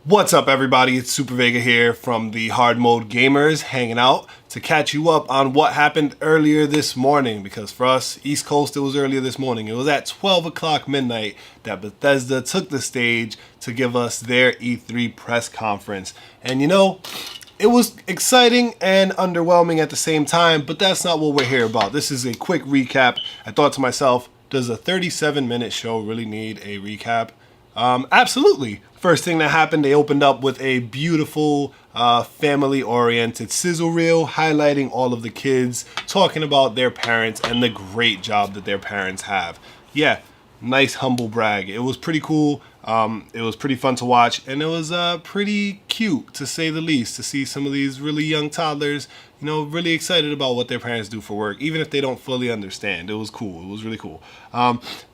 What's up, everybody? It's Super Vega here from the Hard Mode Gamers, hanging out to catch you up on what happened earlier this morning. Because for us, East Coast, it was earlier this morning. It was at 12 o'clock midnight that Bethesda took the stage to give us their E3 press conference. And you know, it was exciting and underwhelming at the same time, but that's not what we're here about. This is a quick recap. I thought to myself, does a 37-minute show really need a recap? Absolutely. First thing that happened, they opened up with a beautiful family-oriented sizzle reel highlighting all of the kids, talking about their parents and the great job that their parents have. Yeah, nice humble brag. It was pretty cool. It was pretty fun to watch, and it was pretty cute, to say the least, to see some of these really young toddlers, you know, really excited about what their parents do for work, even if they don't fully understand. It was cool. It was really cool.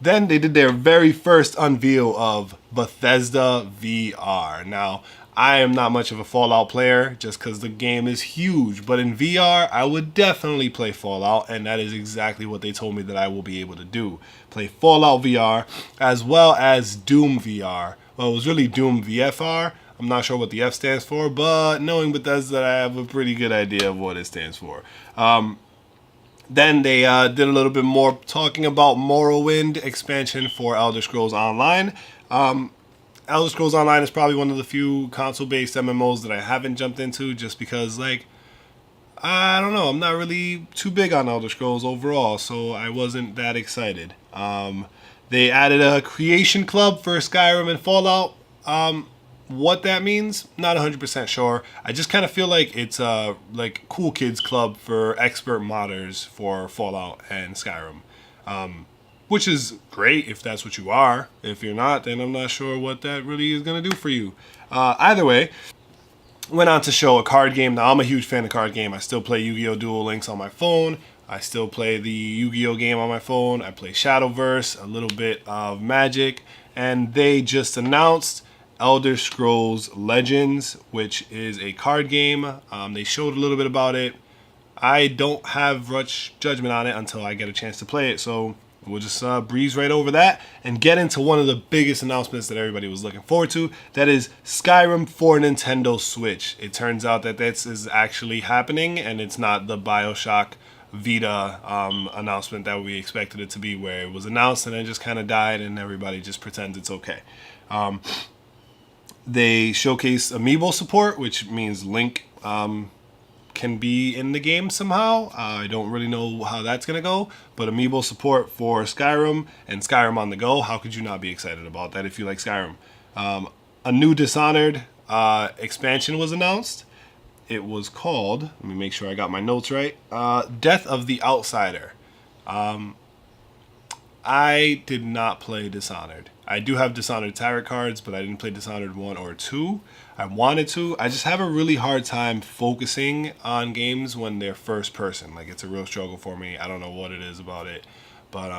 Then they did their very first unveil of Bethesda VR. Now, I am not much of a Fallout player just because the game is huge, but in VR, I would definitely play Fallout, and that is exactly what they told me that I will be able to do. Play Fallout VR as well as Doom VR. Well, it was really Doom VFR. I'm not sure what the F stands for, but knowing Bethesda, I have a pretty good idea of what it stands for. Then they did a little bit more talking about Morrowind expansion for Elder Scrolls Online. Elder Scrolls Online is probably one of the few console-based MMOs that I haven't jumped into just because, like, I don't know, I'm not really too big on Elder Scrolls overall, so I wasn't that excited. They added a creation club for Skyrim and Fallout. What that means, not 100% sure. I just kind of feel like it's a cool kids club for expert modders for Fallout and Skyrim. Which is great if that's what you are. If you're not, then I'm not sure what that really is going to do for you. Either way, went on to show a card game. Now, I'm a huge fan of card game. I still play Yu-Gi-Oh! Duel Links on my phone. I still play the Yu-Gi-Oh! Game on my phone. I play Shadowverse, a little bit of Magic. And they just announced Elder Scrolls Legends, which is a card game. They showed a little bit about it. I don't have much judgment on it until I get a chance to play it, so we'll just breeze right over that and get into one of the biggest announcements that everybody was looking forward to. That is Skyrim for Nintendo Switch. It turns out that this is actually happening, and it's not the BioShock Vita announcement that we expected it to be, where it was announced and then just kind of died and everybody just pretends it's okay. They showcased amiibo support, which means Link can be in the game somehow. I don't really know how that's going to go, but amiibo support for Skyrim and Skyrim on the go. How could you not be excited about that if you like Skyrim? A new Dishonored expansion was announced. It was called, let me make sure I got my notes right, Death of the Outsider. I did not play Dishonored. I do have Dishonored tarot cards, but I didn't play Dishonored 1 or 2. I wanted to. I just have a really hard time focusing on games when they're first person. Like, it's a real struggle for me. I don't know what it is about it. But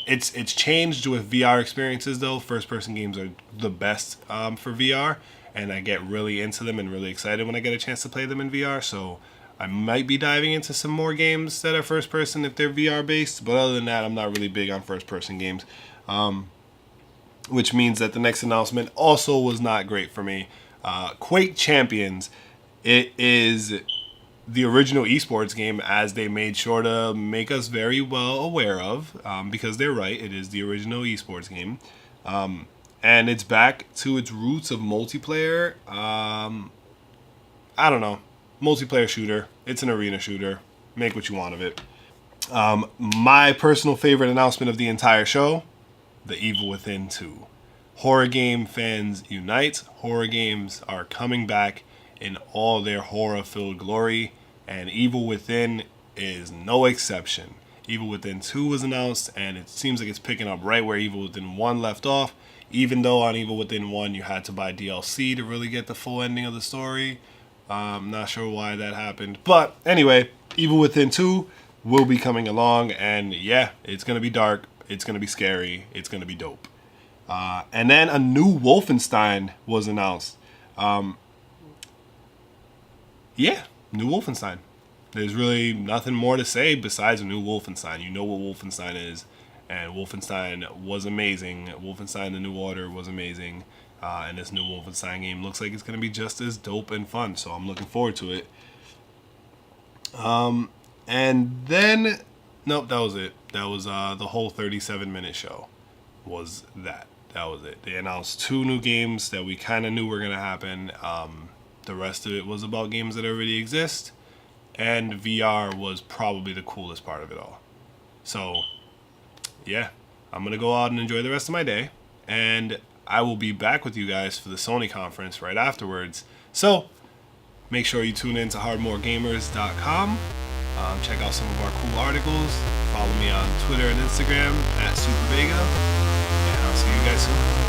it's changed with VR experiences, though. First person games are the best for VR. And I get really into them and really excited when I get a chance to play them in VR. So I might be diving into some more games that are first person if they're VR based. But other than that, I'm not really big on first person games. Which means that the next announcement also was not great for me. Quake Champions. It is the original esports game, as they made sure to make us very well aware of, because they're right, it is the original esports game. And it's back to its roots of multiplayer. I don't know. Multiplayer shooter. It's an arena shooter. Make what you want of it. My personal favorite announcement of the entire show, The Evil Within 2. Horror game fans unite. Horror games are coming back in all their horror-filled glory, and Evil Within is no exception. Evil Within 2 was announced, and it seems like it's picking up right where Evil Within 1 left off, even though on Evil Within 1 you had to buy DLC to really get the full ending of the story. I'm not sure why that happened. But anyway, Evil Within 2 will be coming along, and yeah, it's going to be dark, it's going to be scary, it's going to be dope. And then a new Wolfenstein was announced. Yeah, new Wolfenstein. There's really nothing more to say besides a new Wolfenstein. You know what Wolfenstein is, and Wolfenstein was amazing. Wolfenstein: The New Order was amazing. And this new Wolfenstein game looks like it's going to be just as dope and fun. So I'm looking forward to it. And then, nope, that was it. That was the whole 37-minute show. Was that. That was it. They announced 2 new games that we kind of knew were going to happen. The rest of it was about games that already exist. And VR was probably the coolest part of it all. So, yeah. I'm going to go out and enjoy the rest of my day. And I will be back with you guys for the Sony conference right afterwards. So, make sure you tune in to hardmoregamers.com. Check out some of our cool articles. Follow me on Twitter and Instagram @SuperVega. And I'll see you guys soon.